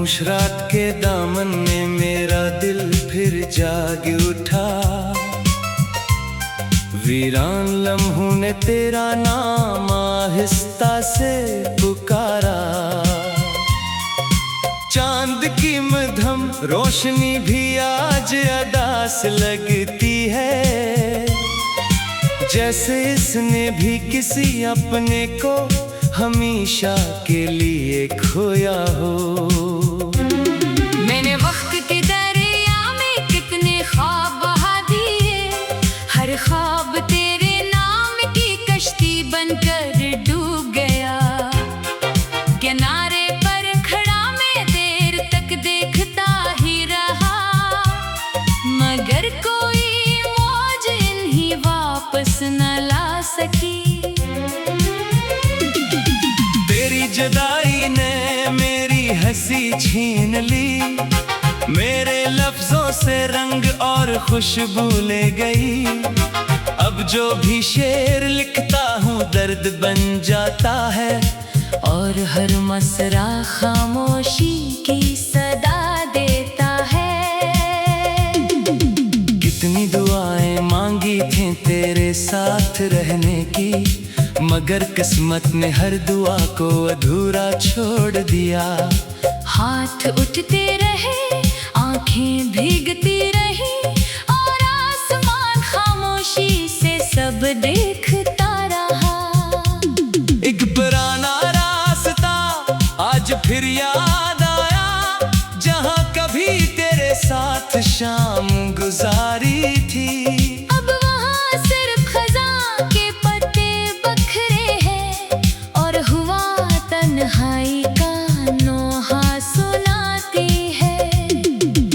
खामोश रात के दामन में मेरा दिल फिर जाग उठा। वीरान लम्हों ने तेरा नाम आहिस्ता से पुकारा। चांद की मध्यम रोशनी भी आज अदास लगती है, जैसे इसने भी किसी अपने को हमेशा के लिए खोया हो। मैंने वक्त के दरिया में कितने ख्वाब बहा दिए, हर ख्वाब तेरे नाम की कश्ती बनकर डूब गया। किनारे पर खड़ा मैं देर तक देखता ही रहा, मगर कोई मौज इन्हीं वापस न ला सकी। तेरी जुदाई ने मेरी हंसी छीन ली, मेरे लफ्जों से रंग और खुशबू ले गई। अब जो भी शेर लिखता हूँ दर्द बन जाता है, और हर मसरा खामोशी की सदा देता है। कितनी दुआएं मांगी थी तेरे साथ रहने की, मगर किस्मत ने हर दुआ को अधूरा छोड़ दिया। हाथ उठते रहे, आंखें भीगती रही, और आसमान खामोशी से सब देखता रहा। एक पुराना रास्ता आज फिर याद आया, जहां कभी तेरे साथ शाम गुजारी थी। अब वहाँ सिर्फ खज़ां के पत्ते बखरे हैं, और हुआ तन्हाई का नोहा सुनाती है।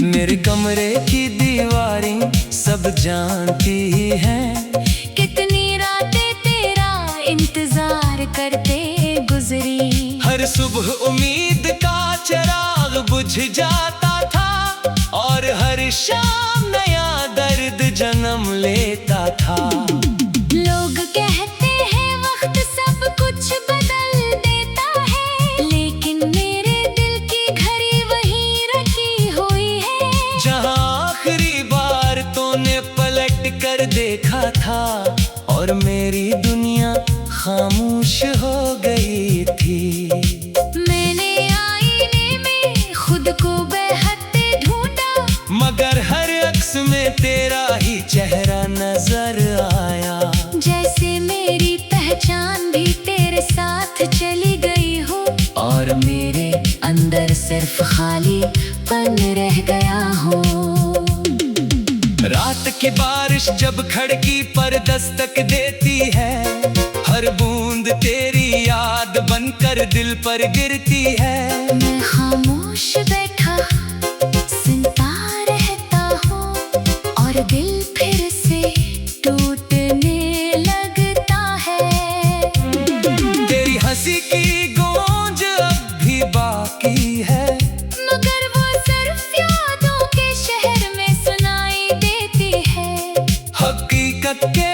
मेरे कमरे की दीवारें सब जानती हैं, कितनी रातें तेरा इंतजार करते गुजरी। हर सुबह उम्मीद का चिराग बुझ जाता था, और हर शाम नया दर्द जन्म लेता था। लोग कहते हैं वक्त सब कुछ बदल देता है, लेकिन मेरे दिल की घड़ी वहीं रखी हुई है, जहां आखिरी बार तूने पलट कर देखा था, और मेरी दुनिया खामोश हो गई थी। मैंने आईने में खुद को बहकते ढूंढा, मगर हर अक्स में तेरा ही चेहरा नजर आया। जैसे मेरी पहचान भी तेरे साथ चली गई हो, और मेरे अंदर सिर्फ खालीपन रह गया हो। रात की बारिश जब खिड़की पर दस्तक देती है, हर बूंद तेरी याद बनकर दिल पर गिरती है। मैं खामोश बैठा सुनता रहता हूँ, और दिल फिर से टूटने लगता है। तेरी हंसी की गूंज अब भी बाकी है, मगर वो सिर्फ यादों के शहर में सुनाई देती है। हकीकत के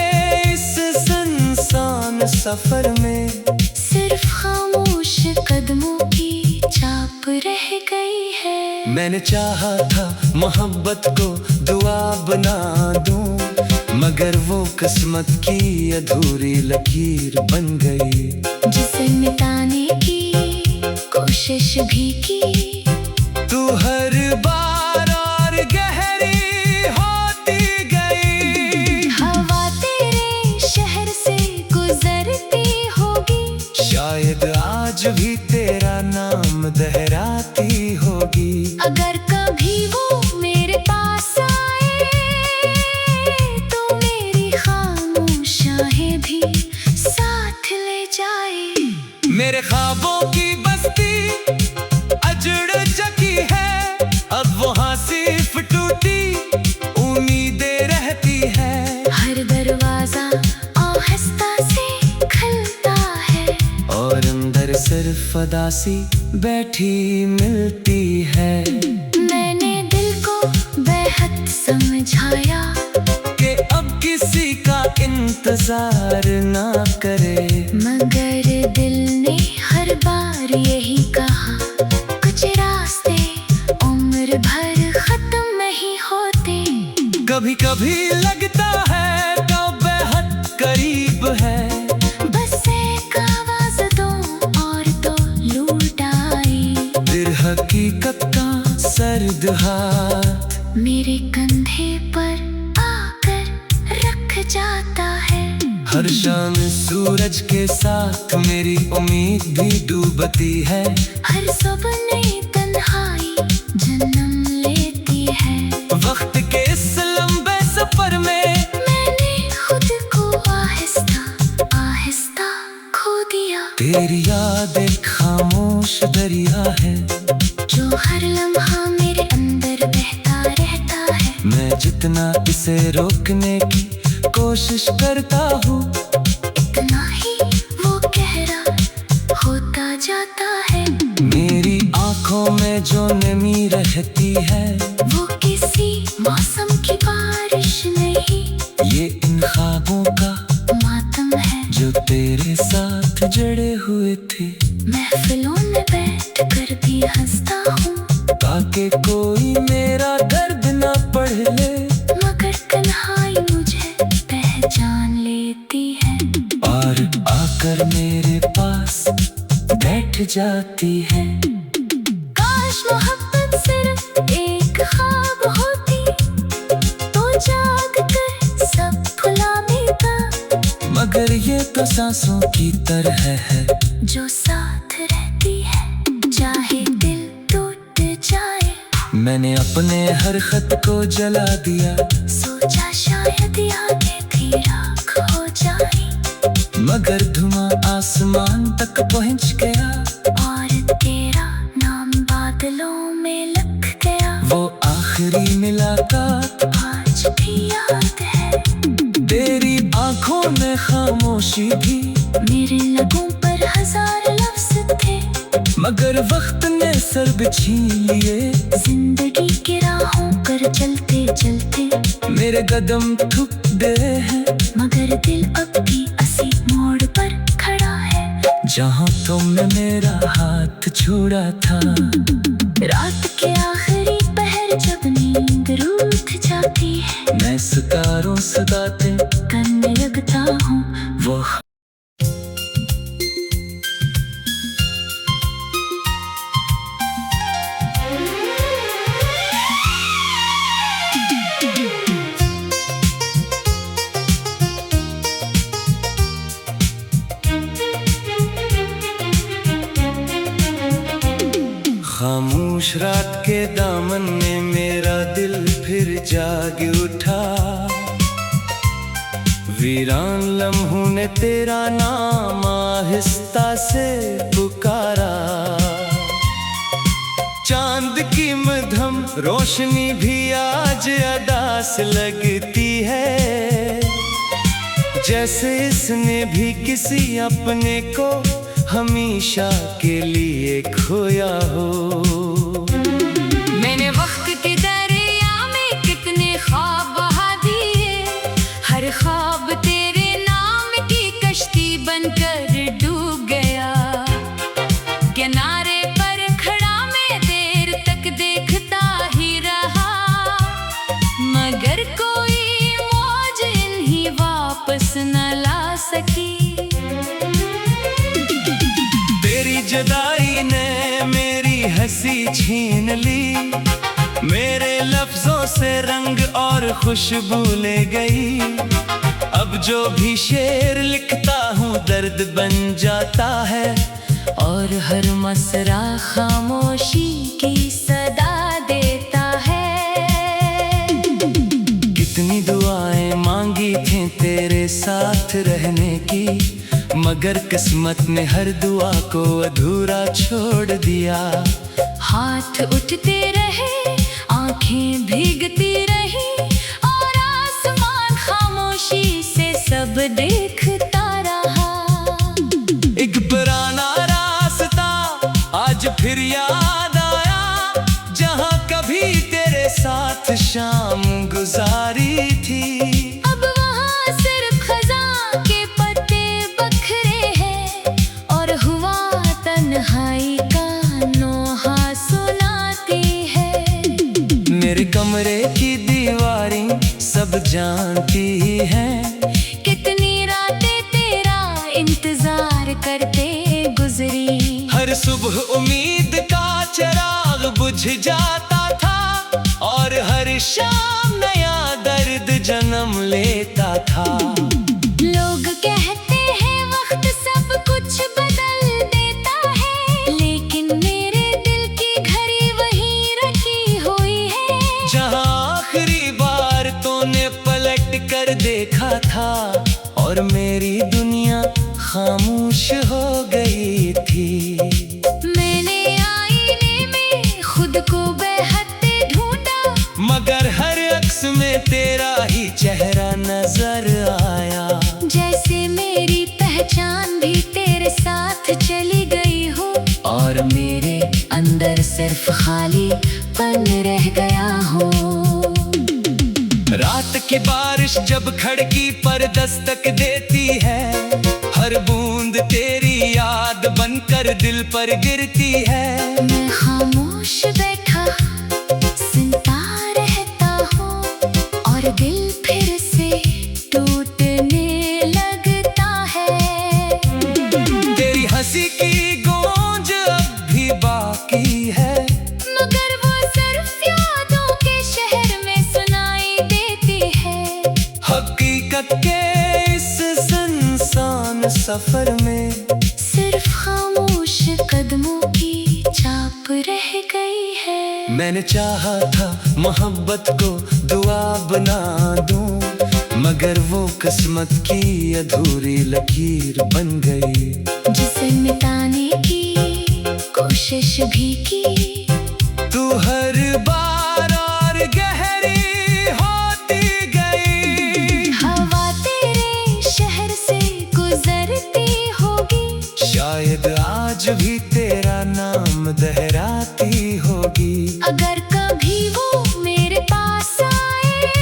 इस सुनसान सफर में सिर्फ खामोश कदमों की छाप रह गई है। मैंने चाहा था मोहब्बत को दुआ बना दूं, मगर वो किस्मत की अधूरी लकीर बन गई। जिसे मिटाने की कोशिश भी की, तू हर बार और गहरी होती गई। हवा तेरे शहर से गुजरती होगी, शायद आज भी तेरा नाम दोहराती होगी। अगर कभी वो मेरे पास आए, तो मेरी खामोशियां भी साथ ले जाए। मेरे ख्वाबों की बस्ती अजड़ चुकी है, अब वहाँ सिर्फ टूटी उम्मीदें रहती है। हर दरवाजा आहिस्ता से खुलता है, और अंदर सिर्फ अदासी बैठी मिलती है। मैंने दिल को बेहद समझाया कि अब किसी का इंतजार ना करे, मगर दिल ने हर बार यही कहा, कुछ रास्ते सूरज के साथ मेरी उम्मीद भी डूबती है। हर सपने तन्हाई जन्म लेती है। वक्त के इस लंबे सफर में मैंने खुद को आहिस्ता आहिस्ता खो दिया। तेरी याद एक खामोश दरिया है जो हर लम्हा मेरे अंदर बहता रहता है। मैं जितना इसे रोकने की कोशिश करता हूँ इतना ही वो गहरा होता जाता है। मेरी आंखों में जो नमी रहती है वो किसी मौसम की बारिश नहीं, ये इन ख्वाबों का मातम है जो तेरे साथ जड़े हुए थे। महफिलों में बैठ कर भी हंसता हूँ ताकि कोई मेरा दर्द ना पढ़ ले, मगर तन्हाई मुझे पहचान लेती है और आकर मेरे पास बैठ जाती है। काश मोहब्बत सिर्फ एक ख्वाब होती तो जाग कर सब भुला देता, मगर ये तो सांसों की तरह है जो साथ रहती है चाहे दिल टूट जाए। मैंने अपने हर खत को जला दिया, सोचा शायद यादें भी राख हो जाए, मगर धुआं आसमान तक पहुंच गया। और तेरा नाम बादलों में लग गया। वो आखिरी मुलाकात आज भी याद है, तेरी आंखों में खामोशी थी, मेरे लबों पर हजार लफ्ज थे, मगर वक्त ने सर्ब छीन लिए। जिंदगी के राहों पर चलते चलते मेरे कदम थक गए हैं, मगर दिल अब भी उसी मोड़ पर खड़ा है जहाँ तुमने मेरा हाथ छोड़ा था। रात के आखिरी पहर जब नींद रूठ जाती है, मैं सितारों से बातें करने लगता हूँ। वो खामोश रात के दामन में मेरा दिल फिर जाग उठा। वीरान लम्हों ने तेरा नाम आहिस्ता से पुकारा। चांद की मध्यम रोशनी भी आज अदास लगती है, जैसे इसने भी किसी अपने को हमेशा के लिए खोया हो। मैंने वक्त के दरिया में कितने ख्वाब बहा दिए, हर ख्वाब तेरे नाम की कश्ती बनकर डूब गया। किनारे पर खड़ा मैं देर तक देखता ही रहा, मगर कोई मौज इन्हीं वापस न ला सकी। जुदाई ने मेरी हंसी छीन ली, मेरे लफ्जों से रंग और खुशबू ले गई। अब जो भी शेर लिखता हूँ दर्द बन जाता है, और हर मसरा खामोशी की सदा देता है। कितनी दुआएं मांगी थी तेरे साथ रहने की, मगर किस्मत ने हर दुआ को अधूरा छोड़ दिया। हाथ उठते रहे, आंखें भीगती रही, और आसमान खामोशी से सब देखता रहा। एक पुराना रास्ता आज फिर याद आया, जहाँ कभी तेरे साथ शाम गुजारी थी। अब वहाँ सिर्फ खज़ां के पत्ते बखरे हैं, और हुआ तन्हाई का नोहा सुनाती है। मेरे कमरे की दीवारें सब जानती हैं, कितनी रातें तेरा इंतजार करते गुजरी। हर सुबह उम्मीद का चिराग बुझ जाता था, और हर शाम नया दर्द जन्म लेता था। लोग कहते हैं खामोश हो गई थी। मैंने आईने में खुद को बेहद ढूंढा, मगर हर अक्स में तेरा ही चेहरा नजर आया। जैसे मेरी पहचान भी तेरे साथ चली गई हो, और मेरे अंदर सिर्फ खालीपन रह गया हो। रात की बारिश जब खिड़की पर दस्तक देती है, हर बूंद तेरी याद बनकर दिल पर गिरती है। मैं खामोश बैठा सुनता रहता हूँ, और दिल फिर से टूटने लगता है। तेरी हंसी की गूंज अब भी बाकी है, मगर वो सिर्फ यादों के शहर में सुनाई देती है। हकीकत के इस सुनसान सफर में सिर्फ खामोश कदमों की छाप रह गई है। मैंने चाहा था मोहब्बत को दुआ बना दूं, मगर वो किस्मत की अधूरी लकीर बन गई। जिसे मिटाने की कोशिश भी की, तू हर बार और गहरी होती गई। हवा तेरे शहर से गुजरती होगी, शायद आज भी तेरा नाम दोहराती होगी। अगर कभी वो मेरे पास आए,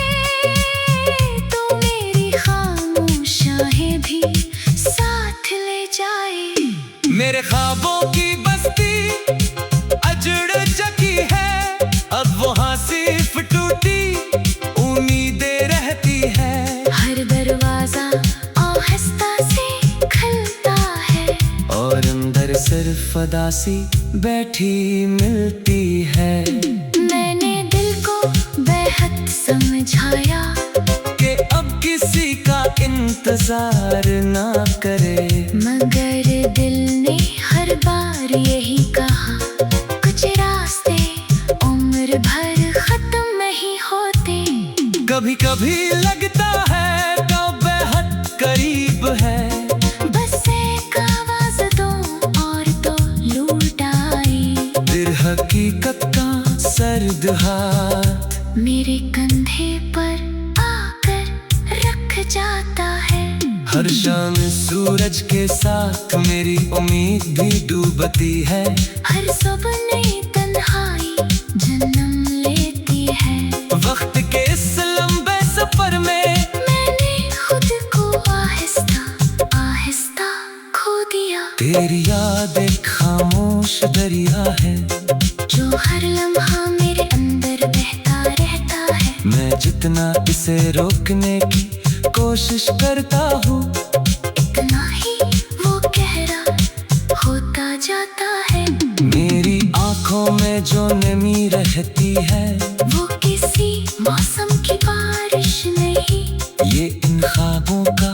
तो मेरी खामोशियाँ भी साथ ले जाए। मेरे ख्वाबों की बस्ती अजड़ चुकी है, अब वहाँ सिर्फ टूटी उम्मीदें रहती है। हर दरवाजा आहिस्ता से खुलता है, और अंदर सिर्फ उदासी बैठी मिलती है। मैंने दिल को बेहद समझाया कि अब किसी का इंतजार ना करे, मगर दिल ने हर बार यही कहा, कुछ रास्ते उम्र भर खत्म नहीं होते। कभी कभी लगता है तो बेहद करीब है, बस एक आवाज दो और तो लूट आई। फिर हकीकत का सर्द हाथ मेरे कंधे पर आकर रख जाता है। हर शाम सूरज के साथ मेरी उम्मीद भी डूबती है। हर सुबह नई तन्हाई जन्म लेती है। वक्त के इस लंबे सफर में मैंने खुद को आहिस्ता आहिस्ता खो दिया। तेरी याद एक खामोश दरिया है, जो हर लम्हा मेरे अंदर बहता रहता है। मैं जितना इसे रोकने की कोशिश करता हूँ, इतना ही वो गहरा होता जाता है। मेरी आंखों में जो नमी रहती है, वो किसी मौसम की बारिश नहीं, ये इन ख्वाबों का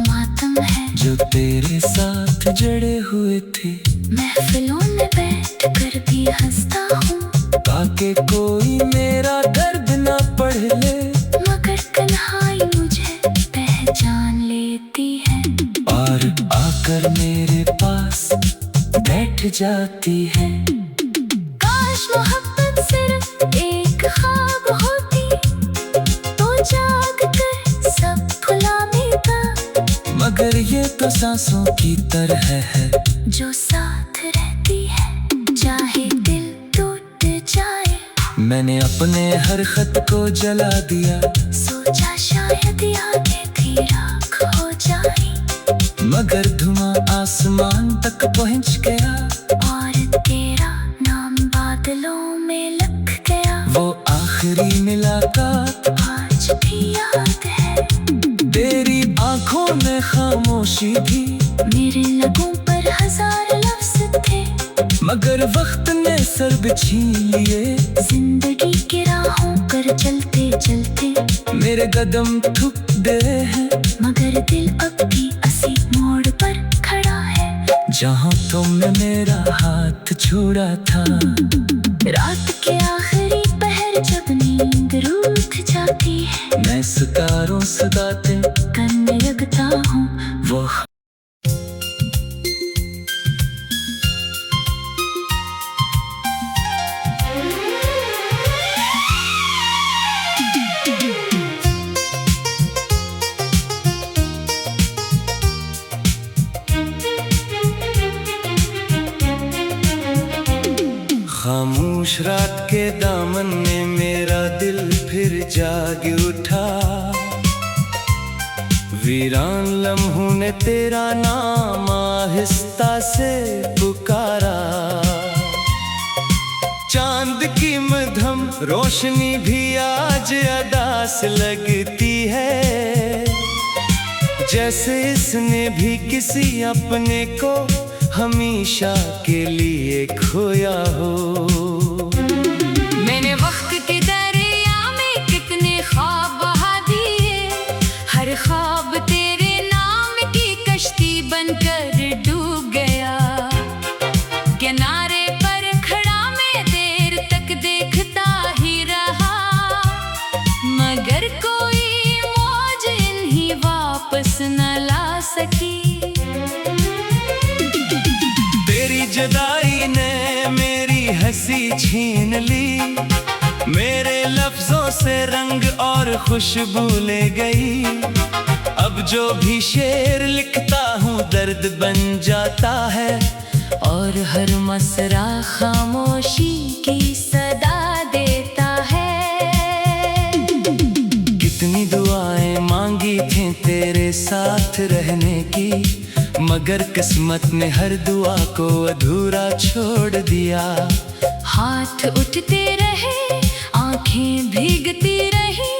मातम है जो तेरे साथ जड़े हुए थे। महफिलों में बैठ कर भी हंसता हूँ, ताकि कोई मेरा दर्द ना पढ़ ले, मगर तन्हाई मुझे पहचान लेती है। और आकर मेरे पास बैठ जाती है। काश मोहब्बत सिर्फ एक ख्वाब होती, तो जाग कर सब भुला देता। मगर ये तो सांसों की तरह है, जो साथ रहती है चाहे दिल टूट जाए। मैंने अपने हर खत को जला दिया, सोचा शायद यादें भी राख हो जाए, मगर धुआं आसमान तक पहुंच गया। और तेरा नाम बादलों में लग गया। वो आखिरी मुलाकात आज भी याद है, तेरी आंखों में खामोशी थी। मेरे लबों पर हजार लफ्ज थे, मगर वक्त ने सर छीन लिए। जिंदगी के राहों पर चलते चलते मेरे कदम थक गए हैं, मगर दिल अब भी उसी मोड़ पर खड़ा है, जहाँ तुमने मेरा हाथ छोड़ा था। रात के आखिरी पहर जब नींद रूठ जाती है, मैं सितारों से बातें करने लगता हूँ। वो खामोश रात के दामन में मेरा दिल फिर जाग उठा। वीरान लम्हों ने तेरा नाम आहिस्ता से पुकारा। चांद की मध्यम रोशनी भी आज अदास लगती है, जैसे इसने भी किसी अपने को हमेशा के लिए खोया हो। मैंने वक्त के दरिया में कितने ख्वाब बहा दिए, हर ख्वाब तेरे नाम की कश्ती बनकर डूब गया। किनारे पर खड़ा मैं देर तक देखता ही रहा, मगर कोई मौज इन्हीं वापस न ला सकी। जुदाई ने मेरी हंसी छीन ली, मेरे लफ्जों से रंग और खुशबू ले गई। अब जो भी शेर लिखता हूँ दर्द बन जाता है, और हर मसरा खामोशी की सदा देता है। कितनी दुआएं मांगी थी तेरे साथ रहने की, मगर किस्मत ने हर दुआ को अधूरा छोड़ दिया। हाथ उठते रहे, आंखें भीगती रही,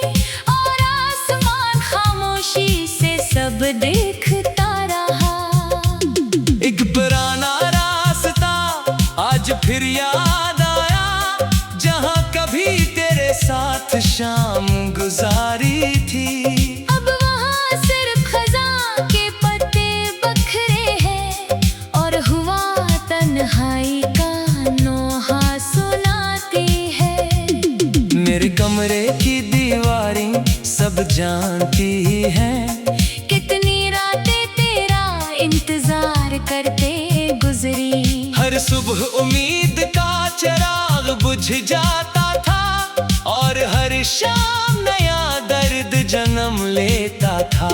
और आसमान खामोशी से सब देखता रहा। एक पुराना रास्ता आज फिर याद आया, जहां कभी तेरे साथ शाम गुजारी थी। तन्हाई का नोहा सुनाती है। मेरे कमरे की दीवारें सब जानती हैं, कितनी रातें तेरा इंतजार करते गुजरी। हर सुबह उम्मीद का चिराग बुझ जाता था, और हर शाम नया दर्द जन्म लेता था।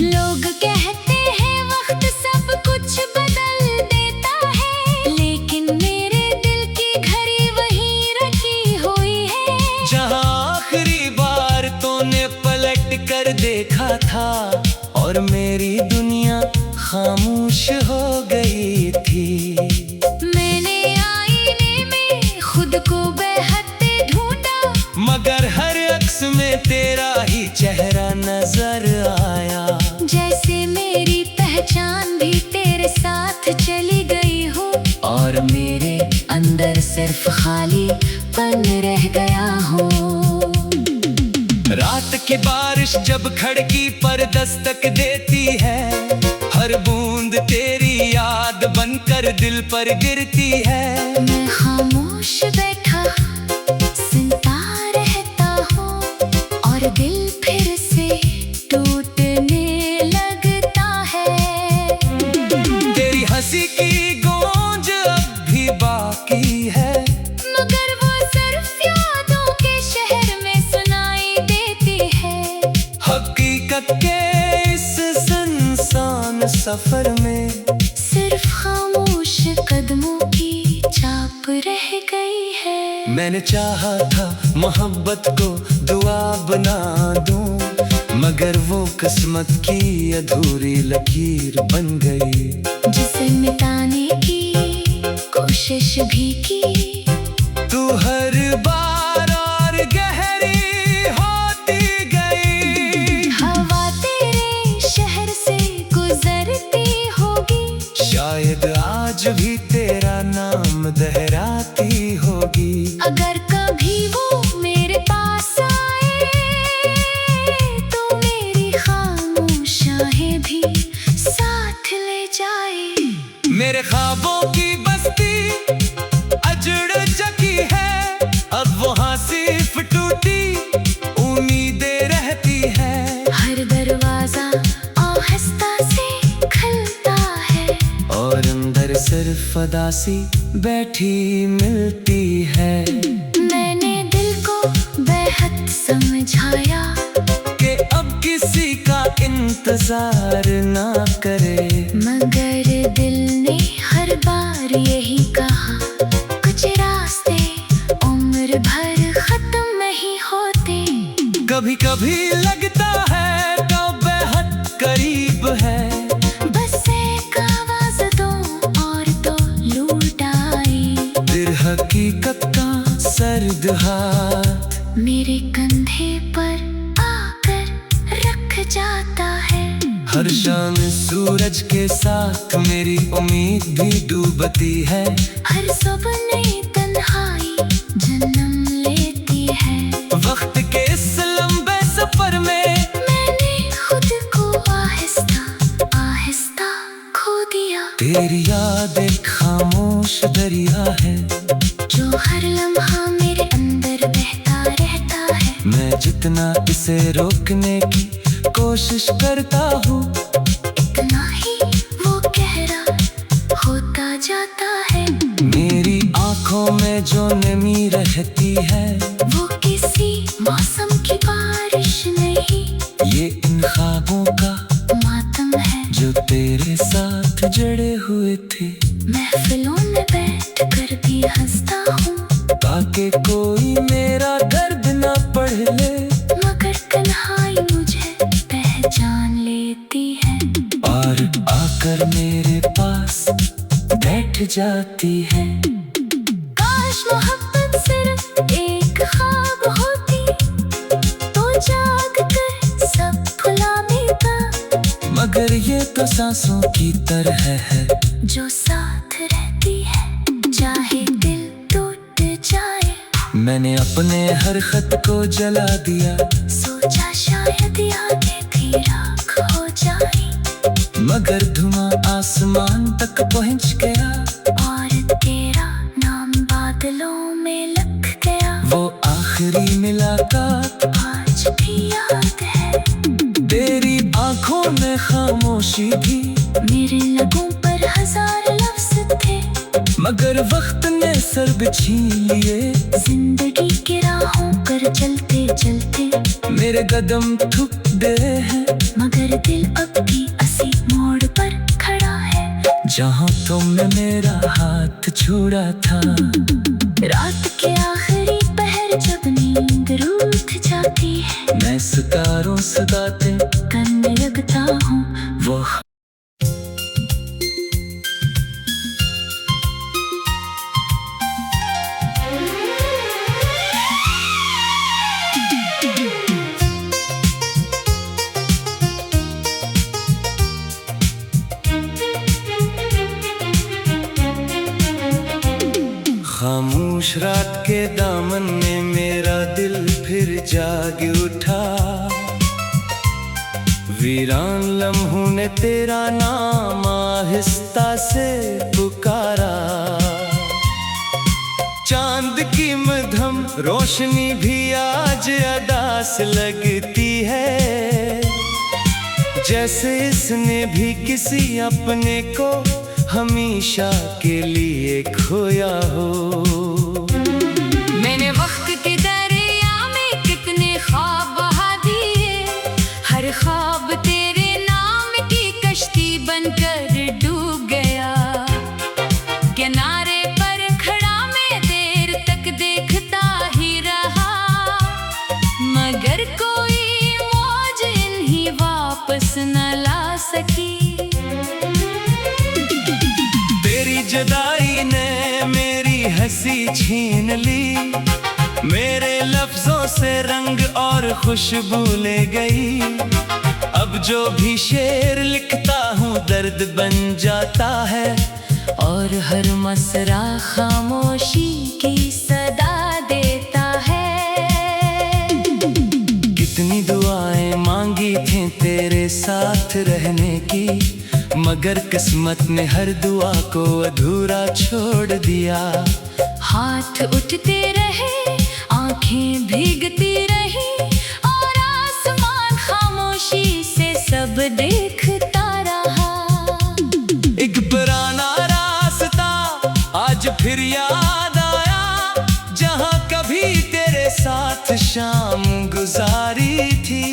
लोग कहते हैं वक्त सब कुछ बदल देता है, लेकिन मेरे दिल की घड़ी वहीं रखी हुई है, जहां आखिरी बार तूने पलट कर देखा था, और मेरी दुनिया खामोश हो गई थी। मैंने आईने में खुद को बेहद ढूंढा, मगर हर अक्स में तेरा ही चेहरा नजर आया। जैसे मेरी पहचान भी तेरे साथ चली गई हो, और मेरे अंदर सिर्फ खालीपन रह गया हो। रात की बारिश जब खिड़की पर दस्तक देती है, हर बूंद तेरी याद बनकर दिल पर गिरती है। मैं खामोश बैठा सुनता रहता हूँ, और दिल फिर से टूटने लगता है। तेरी हंसी की गूंज अब भी बाकी है, मगर वो सिर्फ यादों के शहर में सुनाई देती है। हकीकत के इस सुनसान सफर में सिर्फ खामोश कदमों की छाप रह गई है। मैंने चाहा था मोहब्बत को दुआ बना दूं, मगर वो किस्मत की अधूरी लकीर बन गई। जिसे मिटाने की कोशिश भी की, तू हर बार और गहरी होती गई। हवा तेरे शहर से गुजरती होगी, शायद आज भी तेरा नाम दोहराती होगी। अगर कभी वो मेरे पास आए, तो मेरी खामोशियां भी साथ ले जाए। मेरे ख्वाबों की बस्ती अजड़ चुकी है, अब वहाँ सिर्फ टूटी उम्मीदें रहती है। हर दरवाजा आहिस्ता से खुलता है, और अंदर सिर्फ अदासी बैठी मिलती है। मैंने दिल को बेहद समझाया कि अब किसी का इंतजार ना करे, मगर दिल ने हर बार यही कहा, कुछ रास्ते शाम सूरज के साथ मेरी उम्मीद भी डूबती है। हर सुबह नई तन्हाई जन्म लेती है। वक्त के इस लंबे सफर में मैंने खुद को आहिस्ता आहिस्ता खो दिया। तेरी याद एक खामोश दरिया है जो हर लम्हा मेरे अंदर बहता रहता है। मैं जितना इसे रोकने की कोशिश करता हूँ इतना ही वो गहरा होता जाता है। मेरी आंखों में जो नमी रहती है वो किसी मौसम की बारिश नहीं, ये इन ख्वाबों का मातम है जो तेरे साथ जड़े हुए थे। महफिलों में बैठ कर भी हंसता हूँ ताकि कोई मेरा दर्द ना पढ़ ले, मगर तन्हाई मुझे पहचान लेती है और आकर मेरे पास बैठ जाती है। काश मोहब्बत सिर्फ एक ख्वाब होती तो जाग कर सब भुला देता, मगर ये तो सांसों की तरह है जो साथ रहती है चाहे दिल टूट जाए। मैंने अपने हर खत को जला दिया, सोचा शायद यादें भी राख हो जाए, मगर धुआं आसमान तक पहुंच गया और तेरा नाम बादलों में लग गया। वो आखिरी मुलाकात आज भी याद है, तेरी आंखों में खामोशी थी, मेरे लगों पर हजार लफ्ज थे, मगर वक्त ने सर छीन लिए। जिंदगी की राहों पर चलते चलते मेरे कदम थक गए हैं, मगर दिल अब भी इसी मोड़ पर खड़ा है जहाँ तुमने मेरा हाथ छोड़ा था। रात के आखिरी पहर जब नींद रूठ जाती है, मैं सितारों से बातें करने लगता हूँ वो खामोश रात के दामन में मेरा दिल फिर जाग उठा। वीरान लम्हों ने तेरा नाम आहिस्ता से पुकारा। चांद की मध्यम रोशनी भी आज अदास लगती है, जैसे इसने भी किसी अपने को हमेशा के लिए खोया हो। मैंने वक्त के दरिया में कितने ख्वाब बहा दिए, हर ख्वाब तेरे नाम की कश्ती बनकर डूब गया। किनारे पर खड़ा मैं देर तक देखता ही रहा, मगर कोई मौज इन्हीं वापस न ला सकी। तेरी जुदाई ने मेरी हंसी छीन ली, मेरे लफ्जों से रंग और खुशबू ले गई। अब जो भी शेर लिखता हूँ दर्द बन जाता है, और हर मसरा खामोशी की सदा देता है। कितनी दुआएं मांगी थी तेरे साथ रहने की, मगर किस्मत ने हर दुआ को अधूरा छोड़ दिया। हाथ उठते रहे, आंखें भीगती रही, और आसमान खामोशी से सब देखता रहा। एक पुराना रास्ता आज फिर याद आया, जहाँ कभी तेरे साथ शाम गुजारी थी।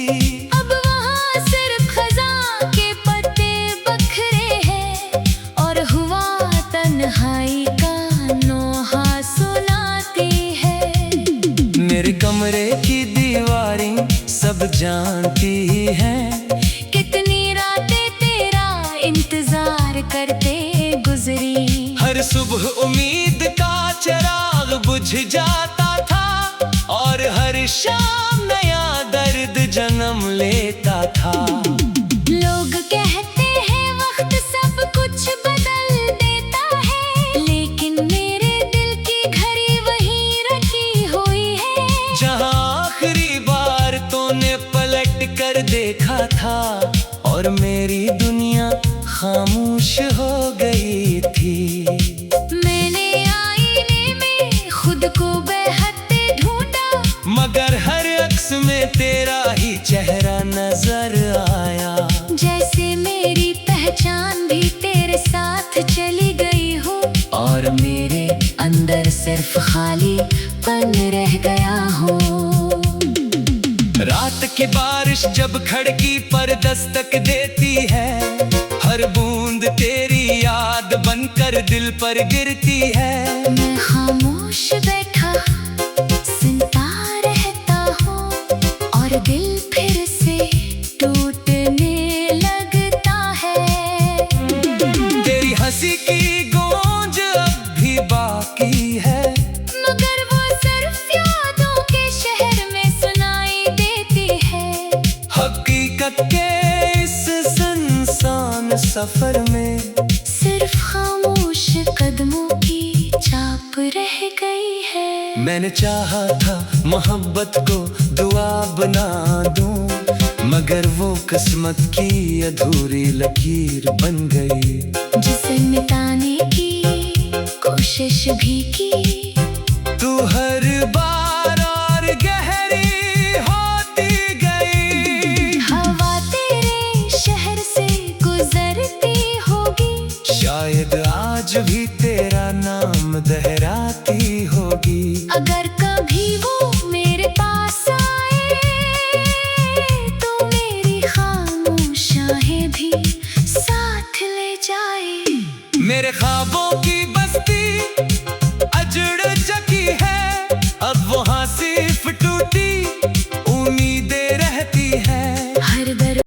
अब वहाँ सिर्फ खज़ां के पत्ते बखरे हैं, और हुआ तन्हाई का नोहा सुनाती है। मेरे कमरे की दीवारें सब जानती हैं, कितनी रातें तेरा इंतजार करते गुजरी। हर सुबह उम्मीद का चिराग बुझ जाता था, और हर शाम नया दर्द जन्म लेता था। लोग कहते देखा था और मेरी दुनिया खामोश हो गई थी। मैंने आईने में खुद को बेहद ढूंढा, मगर हर अक्स में तेरा ही चेहरा नजर आया। जैसे मेरी पहचान भी तेरे साथ चली गई हो, और मेरे अंदर सिर्फ खालीपन रह गया हो। रात की बारिश जब खिड़की पर दस्तक देती है, हर बूंद तेरी याद बनकर दिल पर गिरती है। मैं खामोश बैठा सुनता रहता हूँ, और दिल फिर से टूटने लगता है। तेरी हंसी की गूंज अब भी बाकी है, मगर वो सिर्फ यादों के शहर में सुनाई देती है। हकीकत के इस सुनसान सफर में सिर्फ खामोश कदमों की छाप रह गई है। मैंने चाहा था मोहब्बत को दुआ बना दूं, मगर वो किस्मत की अधूरी लकीर बन गई। जिसे मिटाने की कोशिश भी की, तू हर बार और गहरी होती गई। हवा तेरे शहर से गुजरती होगी, शायद आज भी तेरा नाम दोहराती होगी। अगर कभी वो मेरे पास आए, तो मेरी खामोशियां भी साथ ले जाए। मेरे ख्वाबों की